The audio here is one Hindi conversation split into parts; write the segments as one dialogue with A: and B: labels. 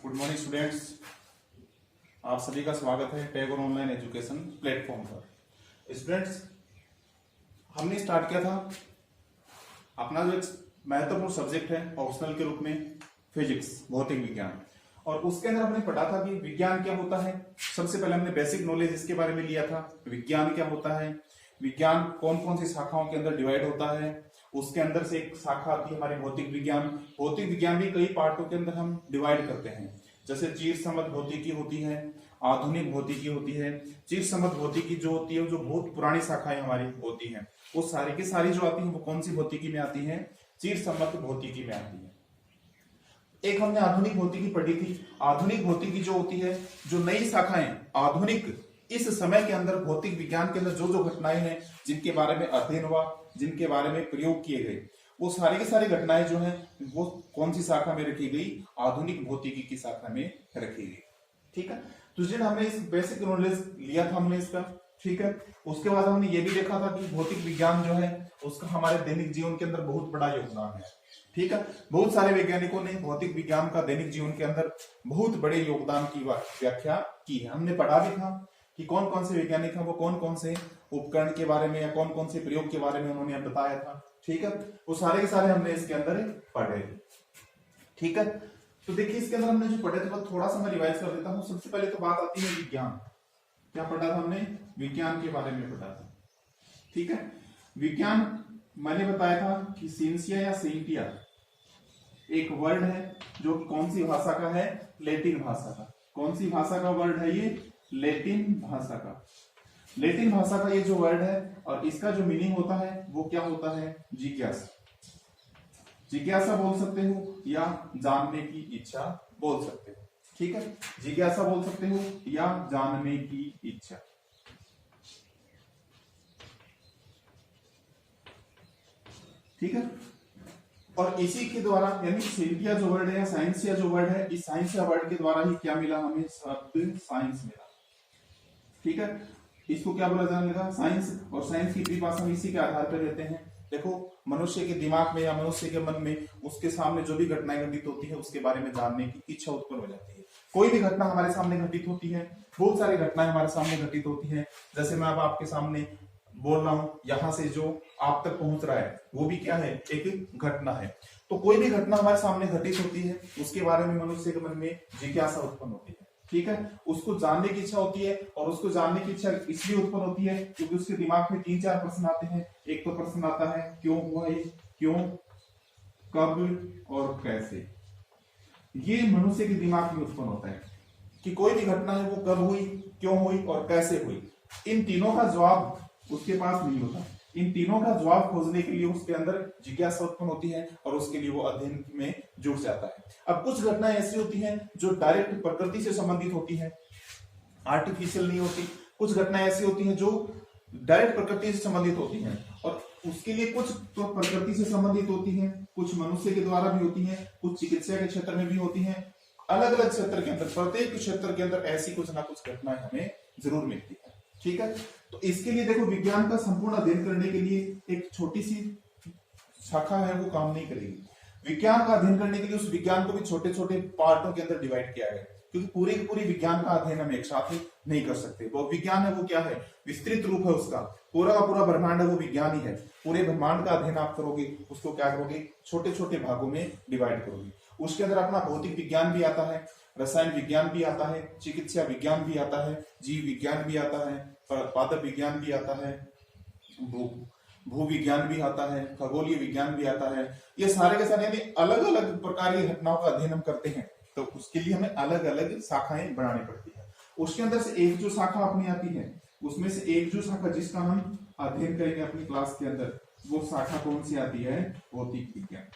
A: Good morning students. आप सभी का स्वागत है टैगोर ऑनलाइन एजुकेशन प्लेटफॉर्म पर। स्टूडेंट्स, हमने स्टार्ट किया था अपना जो एक महत्वपूर्ण सब्जेक्ट है ऑप्शनल के रूप में फिजिक्स, भौतिक विज्ञान, और उसके अंदर हमने पढ़ा था कि विज्ञान क्या होता है। सबसे पहले हमने बेसिक नॉलेज इसके बारे में लिया था, विज्ञान क्या होता है, विज्ञान कौन कौन सी शाखाओं के अंदर डिवाइड होता है। उसके अंदर से एक शाखा आती है हमारी भौतिक विज्ञान। भौतिक विज्ञान भी कई पार्टों के अंदर हम डिवाइड करते हैं, जैसे चीर समझ भौतिकी होती है, आधुनिक भौतिकी होती है। चीर समझ भौतिकी जो होती है, जो बहुत पुरानी शाखाएं हमारी होती हैं, वो सारी की सारी जो आती है वो कौन सी भौतिकी में आती है, चीर समझ भौतिकी में आती है। एक हमने आधुनिक भौतिकी पढ़ी थी। आधुनिक भौतिकी जो होती है, जो नई शाखाएं आधुनिक इस समय के अंदर भौतिक विज्ञान के अंदर जो जो घटनाएं हैं, जिनके बारे में अध्ययन हुआ, जिनके बारे में प्रयोग किए गए, वो सारी की सारी घटनाएं जो है वो कौन सी शाखा में रखी गई, आधुनिक भौतिकी की शाखा में रखी गई। ठीक है, तो जिन हमने इस बेसिक नॉलेज लिया था हमने इसका। ठीक है, उसके बाद हमने ये भी देखा था कि भौतिक विज्ञान जो है उसका हमारे दैनिक जीवन के अंदर बहुत बड़ा योगदान है। ठीक है, बहुत सारे वैज्ञानिकों ने भौतिक विज्ञान का दैनिक जीवन के अंदर बहुत बड़े योगदान की व्याख्या की है। हमने पढ़ा भी था कि कौन कौन से वैज्ञानिक हैं, वो कौन कौन से उपकरण के बारे में या कौन कौन से प्रयोग के बारे में उन्होंने बताया था। ठीक है, वो सारे के सारे हमने इसके अंदर पढ़े। ठीक है, तो देखिए इसके अंदर हमने जो पढ़े थे वो थोड़ा सा मैं रिवाइज कर देता हूँ। सबसे पहले तो बात आती है विज्ञान। क्या पढ़ा था हमने, विज्ञान के बारे में पढ़ा था। ठीक है, विज्ञान मैंने बताया था कि सिंसिया या सेंटिया एक वर्ड है जो कौन सी भाषा का है, लैटिन भाषा का। कौन सी भाषा का वर्ड है ये, लैटिन भाषा का। लैटिन भाषा का ये जो वर्ड है और इसका जो मीनिंग होता है वो क्या होता है, जिज्ञासा। जिज्ञासा बोल सकते हो या जानने की इच्छा बोल सकते हो। ठीक है, जिज्ञासा बोल सकते हो या जानने की इच्छा। ठीक है, और इसी के द्वारा यानी सेंटिया जो वर्ड है या साइंसिया जो वर्ड है, इस साइंसिया वर्ड के द्वारा ही क्या मिला हमें, शब्द साइंस मिला। ठीक है, इसको क्या बोला जाने लगा, साइंस। और साइंस की परिभाषा हम इसी के आधार पर देते हैं। देखो, मनुष्य के दिमाग में या मनुष्य के मन में उसके सामने जो भी घटनाएं घटित होती है उसके बारे में जानने की इच्छा उत्पन्न हो जाती है। कोई भी घटना हमारे सामने घटित होती है, बहुत सारी घटनाएं हमारे सामने घटित होती है। जैसे मैं अब आपके सामने बोल रहा हूं, यहां से जो आप तक पहुंच रहा है वो भी क्या है, एक घटना है। तो कोई भी घटना हमारे सामने घटित होती है, उसके बारे में मनुष्य के मन में जिज्ञासा उत्पन्न होती है। ठीक है, उसको जानने की इच्छा होती है, और उसको जानने की इच्छा इसलिए उत्पन्न होती है क्योंकि उसके दिमाग में 3-4 प्रश्न आते हैं। एक तो प्रश्न आता है क्यों हुआ ये, क्यों, कब और कैसे। ये मनुष्य के दिमाग में उत्पन्न होता है कि कोई भी घटना है वो कब हुई, क्यों हुई और कैसे हुई। इन तीनों का जवाब उसके पास नहीं होता। इन तीनों का जवाब खोजने के लिए उसके अंदर जिज्ञासा उत्पन्न होती है और उसके लिए वो अध्ययन में जुट जाता है। अब कुछ घटनाएं ऐसी होती हैं जो डायरेक्ट प्रकृति से संबंधित होती हैं, आर्टिफिशियल नहीं होती। कुछ घटनाएं ऐसी होती हैं जो डायरेक्ट प्रकृति से संबंधित होती हैं, और उसके लिए कुछ तो प्रकृति से संबंधित होती हैं, कुछ मनुष्य के द्वारा भी होती हैं, कुछ चिकित्सा के क्षेत्र में भी होती हैं। अलग अलग क्षेत्र के अंदर, प्रत्येक क्षेत्र के अंदर ऐसी कुछ ना कुछ घटनाएं हमें जरूर मिलती है। ठीक है, तो इसके लिए देखो, विज्ञान का संपूर्ण अध्ययन करने के लिए एक छोटी सी शाखा है वो काम नहीं करेगी। विज्ञान का अध्ययन करने के लिए उस विज्ञान को भी छोटे छोटे पार्टों के अंदर डिवाइड किया गया, क्योंकि पूरे की पूरी विज्ञान का अध्ययन हम एक साथ नहीं कर सकते। वो विज्ञान है वो क्या है, विस्तृत रूप है उसका, पूरा का पूरा ब्रह्मांड है वो विज्ञान ही है। पूरे ब्रह्मांड का अध्ययन आप करोगे, उसको क्या करोगे, छोटे छोटे भागों में डिवाइड करोगे। उसके अंदर अपना भौतिक विज्ञान भी आता है, रसायन विज्ञान भी आता है, चिकित्सा विज्ञान भी आता है, जीव विज्ञान भी आता है, पादप विज्ञान भी आता है, भू विज्ञान भी आता है, खगोलीय विज्ञान भी आता है। ये सारे के सारे यानी अलग अलग प्रकार की घटनाओं का अध्ययन हम करते हैं, तो उसके लिए हमें अलग अलग शाखाएं बनानी पड़ती है। उसके अंदर से एक जो शाखा अपनी आती है, उसमें से एक जो शाखा जिसका हम अध्ययन करेंगे अपनी क्लास के अंदर, वो शाखा कौन सी आती है, भौतिक विज्ञान।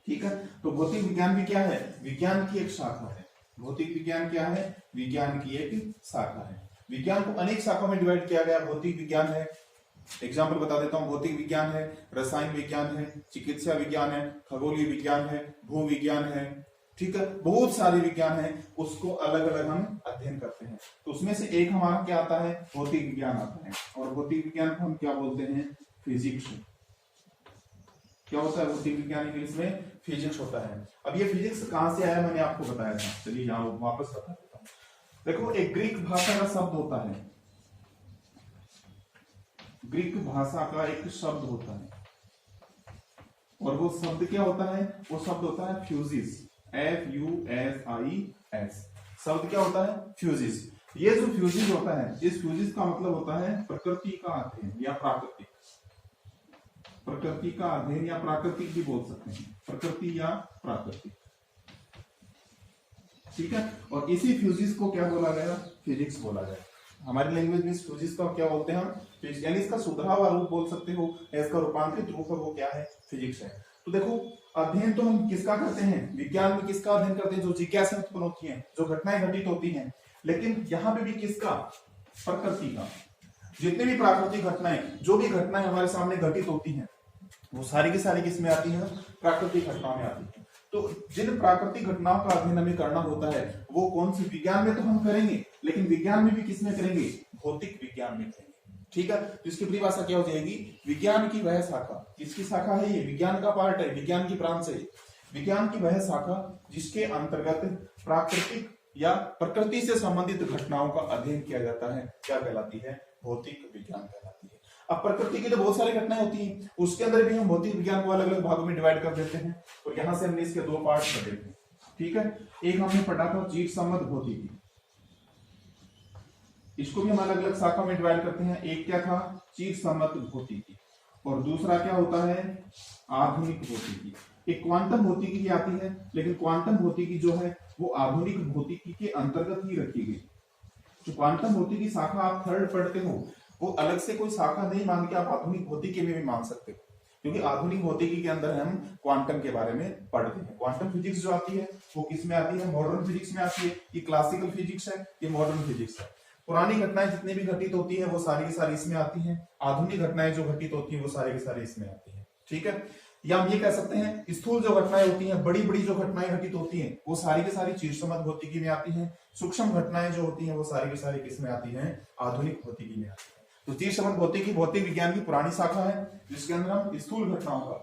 A: ठीक है, तो भौतिक विज्ञान भी क्या है, विज्ञान की एक शाखा है। भौतिक विज्ञान क्या है, विज्ञान की एक शाखा है। विज्ञान को अनेक शाखाओं में डिवाइड किया गया। भौतिक विज्ञान है, एग्जाम्पल बता देता हूं, भौतिक विज्ञान है, रसायन विज्ञान है, चिकित्सा विज्ञान है, खगोलीय विज्ञान है, भू विज्ञान है। ठीक है, बहुत सारे विज्ञान है, उसको अलग अलग हम अध्ययन करते हैं। तो उसमें से एक हमारा क्या आता है, भौतिक विज्ञान आता है, और भौतिक विज्ञान को हम क्या बोलते हैं, फिजिक्स। क्या होता है भौतिक विज्ञान इंग्लिश में फिजिक्स होता है। अब ये फिजिक्स कहां से आया मैंने आपको बताया था, चलिए यहाँ वापस बता देता हूँ। देखो एक ग्रीक भाषा का शब्द होता है, ग्रीक भाषा का एक शब्द होता है और वो शब्द क्या होता है, वो शब्द होता है फ्यूजिस, FUSIS। शब्द क्या होता है, फ्यूजिस। ये जो फ्यूजिस होता है, इस फ्यूजिस का मतलब होता है प्रकृति का अध्ययन या प्राकृतिक, प्रकृति का अध्ययन या प्राकृतिक भी बोल सकते हैं, प्रकृति या प्राकृतिक, ठीक है। और इसी फ्यूजिस को क्या बोला गया, फिजिक्स बोला गया। हमारी लैंग्वेज में फिजिक्स का क्या बोलते हैं हम, यानी इसका सुधरा हुआ रूप बोल सकते हो, इसका रूपांतरित रूप है वो क्या है, फिजिक्स है। तो देखो अध्ययन तो हम किसका करते हैं, विज्ञान में किसका अध्ययन करते हैं, जो जिज्ञासा उत्पन्न होती है, जो घटनाएं घटित होती हैं। लेकिन यहाँ पे भी किसका, प्रकृति का। जितने भी प्राकृतिक घटनाएं, जो भी घटनाएं हमारे सामने घटित होती हैं, वो सारी की सारी किसमें आती है, प्राकृतिक घटनाओं में आती है। तो जिन प्राकृतिक घटनाओं का अध्ययन हमें करना होता है वो कौन सी, विज्ञान में तो हम करेंगे, लेकिन विज्ञान में भी किसमें करेंगे, भौतिक विज्ञान में करेंगे, ठीक है। तो इसकी परिभाषा क्या हो जाएगी, विज्ञान की वह शाखा, किसकी शाखा है ये, विज्ञान का पार्ट है, विज्ञान की ब्रांच है, विज्ञान की वह शाखा जिसके अंतर्गत प्राकृतिक या प्रकृति से संबंधित घटनाओं का अध्ययन किया जाता है, क्या कहलाती है, भौतिक विज्ञान कहलाती है। अब प्रकृति की तो बहुत सारी घटनाएं होती हैं, उसके अंदर भी हम भौतिक विज्ञान को अलग अलग भागों में डिवाइड कर देते हैं, और यहां से हमने इसके दो पार्ट कर देते हैं, ठीक है। एक हमने पढ़ा था जीव सम्मत भौतिकी, इसको भी हम अलग अलग शाखा में डिवाइड करते हैं। एक क्या था, चीज सम्मत भौतिकी, और दूसरा क्या होता है, आधुनिक भौतिकी। एक क्वांटम भौतिकी भी आती है, लेकिन क्वांटम भौतिकी जो है वो आधुनिक भौतिकी के अंतर्गत ही रखी गई। जो क्वांटम भौतिकी शाखा आप थर्ड पढ़ते हो, वो अलग से कोई शाखा नहीं मान के आप आधुनिक भौतिकी में भी मान सकते हो, क्योंकि आधुनिक भौतिकी के अंदर हम क्वांटम के बारे में पढ़ते हैं। क्वांटम फिजिक्स जो आती है वो किस में आती है, मॉडर्न फिजिक्स में आती है। ये क्लासिकल फिजिक्स है, ये मॉडर्न फिजिक्स है। पुरानी घटनाएं जितनी भी घटित होती है वो सारी की सारी इसमें आती हैं, आधुनिक घटनाएं जो घटित होती है वो सारी की सारी इसमें आती है, ठीक है। या हम ये कह सकते हैं स्थूल जो घटनाएं होती हैं, बड़ी बड़ी जो घटनाएं घटित होती हैं वो सारी की सारी चीज सम्मत भौतिकी में आती हैं। सूक्ष्म घटनाएं जो होती हैं वो सारी की सारी किसमें आती हैं, आधुनिक भौतिकी में आती है। तो चीज सम्मत भौतिकी भौतिक विज्ञान की पुरानी शाखा है, जिसके अंदर हम स्थूल घटनाओं का,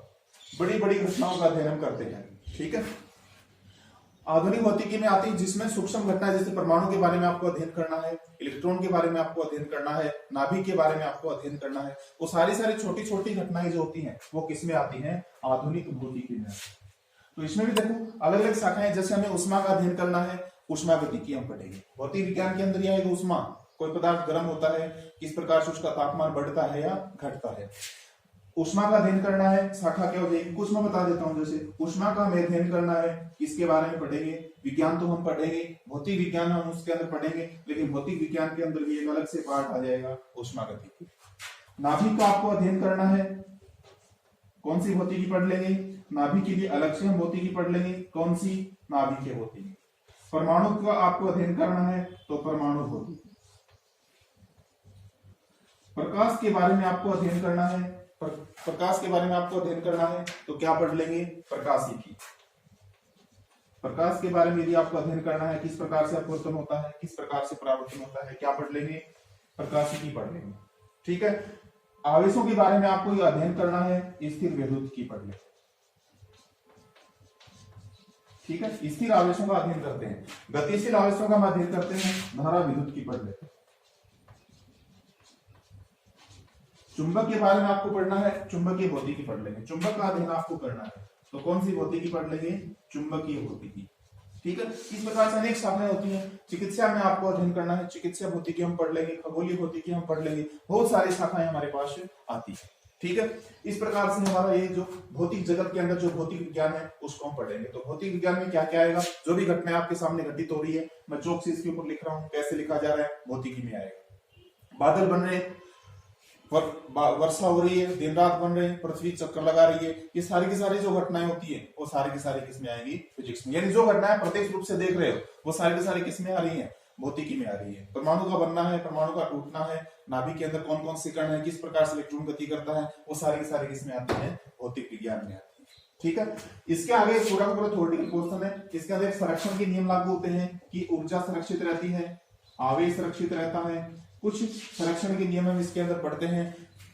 A: बड़ी बड़ी घटनाओं का अध्ययन करते हैं, ठीक है। आधुनिक भौतिकी में आती है जिसमें सूक्ष्म घटनाएं, जैसे परमाणु के बारे में आपको अध्ययन करना है, इलेक्ट्रॉन के बारे में आपको अध्ययन करना है, नाभिक के बारे में आपको अध्ययन करना है, वो सारी सारी छोटी छोटी घटनाएं जो होती हैं वो किसमें आती हैं, आधुनिक भौतिकी में। तो इसमें भी देखो अलग अलग शाखाएं, जैसे हमें ऊष्मा का अध्ययन करना है, ऊष्मा गतिकी हम पढ़ेंगे। भौतिक विज्ञान के अंदर यह है ऊष्मा, कोई पदार्थ गर्म होता है, किस प्रकार से उसका तापमान बढ़ता है या घटता है। ऊष्मा का अध्ययन करना है, शाखा क्या हो जाएगी, कुछ मैं बता देता हूं। जैसे ऊष्मा का हमें अध्ययन करना है, किसके बारे में पढ़ेंगे, विज्ञान तो हम पढ़ेंगे, भौतिक विज्ञान हम उसके अंदर पढ़ेंगे, लेकिन भौतिक विज्ञान के अंदर भी एक अलग से पार्ट आ जाएगा ऊष्मा गतिकी। नाभिक का आपको अध्ययन करना है, कौन सी भौतिकी पढ़ लेंगे, नाभिक के लिए अलग से हम भौतिकी पढ़ लेंगे, कौन सी, नाभिक के भौतिकी। परमाणु का आपको अध्ययन करना है तो परमाणु भौतिकी। प्रकाश के बारे में आपको अध्ययन करना है, प्रकाश के बारे में आपको अध्ययन करना है तो क्या पढ़ लेंगे, प्रकाशिकी। प्रकाश के बारे में यदि आपको अध्ययन करना है, किस प्रकार से अपवर्तन होता है, किस प्रकार से परावर्तन होता है, क्या पढ़ लेंगे, प्रकाशिकी पढ़ लेंगे, ठीक है। आवेशों के बारे में आपको यह अध्ययन करना है, स्थिर विद्युत की पढ़ लेंगे, ठीक है। स्थिर आवेशों का अध्ययन करते हैं, गतिशील आवेशों का हम अध्ययन करते हैं, धारा विद्युत की पढ़ लेते हैं। चुंबक के बारे में आपको पढ़ना है, चुंबकीय भौतिकी पढ़ लेंगे। चुंबक का अध्ययन आपको करना है तो कौन सी भौतिकी पढ़ लेंगे, चुंबकीय भौतिकी, ठीक है। इस प्रकार से अनेक शाखाएं होती हैं। चिकित्सा में आपको अध्ययन करना है, चिकित्सा भौतिकी हम पढ़ लेंगे, खगोलीय भौतिकी हम पढ़ लेंगे, बहुत सारी शाखाएं हमारे पास आती है, ठीक है। इस प्रकार से हमारा ये जो भौतिक जगत के अंदर जो भौतिक विज्ञान है उसको हम पढ़ेंगे। तो भौतिक विज्ञान में क्या क्या आएगा, जो भी घटनाएं आपके सामने घटित हो रही है, मैं चौक से इसके ऊपर लिख रहा हूँ, कैसे लिखा जा रहा है, भौतिकी में आएगा। बादल बन रहे, वर्षा हो रही है, दिन रात बन रहे हैं, पृथ्वी चक्कर लगा रही है, ये सारी की सारी जो घटनाएं होती है वो सारी की सारी किसमें आएंगी, फिजिक्स में। यानी जो घटनाएं प्रत्यक्ष रूप से देख रहे हो वो सारी की सारी किसमें आ रही है, भौतिकी में आ रही है। परमाणु का बनना है, परमाणु का टूटना है, नाभिक के अंदर कौन कौन से कण है, किस प्रकार से इलेक्ट्रॉन गति करता है, वो सारी की सारी किसमें आती है, भौतिक विज्ञान में आती है, ठीक है। इसके आगे पूरा का पूरा थ्योरेटिकल पोर्शन है। इसके अंदर संरक्षण के नियम लागू होते हैं कि ऊर्जा संरक्षित रहती है, आवेश सुरक्षित रहता है, कुछ संरक्षण के नियम हम इसके अंदर पढ़ते हैं।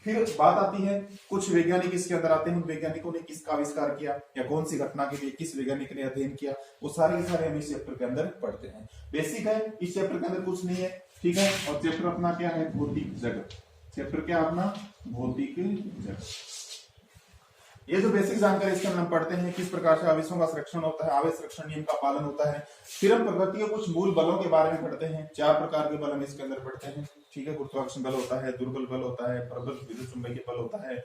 A: फिर बात आती है कुछ वैज्ञानिक इसके अंदर आते हैं, उन वैज्ञानिकों ने किसका आविष्कार किया या कौन सी घटना के लिए किस वैज्ञानिक ने अध्ययन किया, वो सारे के सारे हम इस चैप्टर के अंदर पढ़ते हैं। बेसिक है, इस चैप्टर के अंदर कुछ नहीं है, ठीक है। और चैप्टर अपना क्या है, भौतिक जगत। चैप्टर क्या अपना, भौतिक जगत। ये जो बेसिक जानकारी इसके अंदर हम पढ़ते हैं, किस प्रकार से आवेशों का संरक्षण होता है, आवेश संरक्षण नियम का पालन होता है। फिर हम प्रकृति के कुछ मूल बलों के बारे में पढ़ते हैं, 4 प्रकार के बल हम इसके अंदर पढ़ते हैं, ठीक है। गुरुत्वाकर्षण बल होता है, दुर्बल बल होता है, प्रबल विद्युत चुंबकीय बल होता है,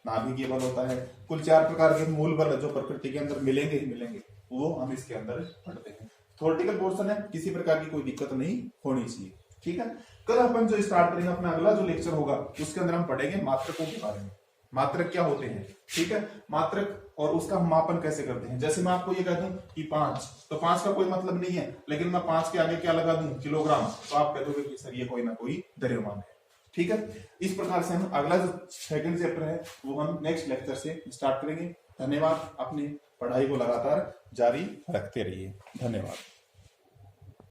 A: नाभिकीय बल होता है। कुल 4 प्रकार के मूल बल जो प्रकृति के अंदर मिलेंगे ही मिलेंगे, वो हम इसके अंदर पढ़ते हैं। थ्योरेटिकल पोर्शन है, किसी प्रकार की कोई दिक्कत नहीं होनी चाहिए, ठीक है। कल अपन जो स्टार्ट करेंगे, अपना अगला जो लेक्चर होगा उसके अंदर हम पढ़ेंगे मात्रकों के बारे में। मात्रक क्या होते हैं, ठीक है। मात्रक और उसका हम मापन कैसे करते हैं। जैसे मैं आपको ये कह दूं कि 5, तो 5 का कोई मतलब नहीं है, लेकिन मैं 5 के आगे क्या लगा दूं, किलोग्राम, तो आप कह दोगे कि सर ये कोई ना कोई द्रव्यमान है, ठीक है। इस प्रकार से हम अगला जो सेकंड चैप्टर है वो हम नेक्स्ट लेक्चर से स्टार्ट करेंगे। धन्यवाद। अपनी पढ़ाई को लगातार जारी रखते रहिए। धन्यवाद।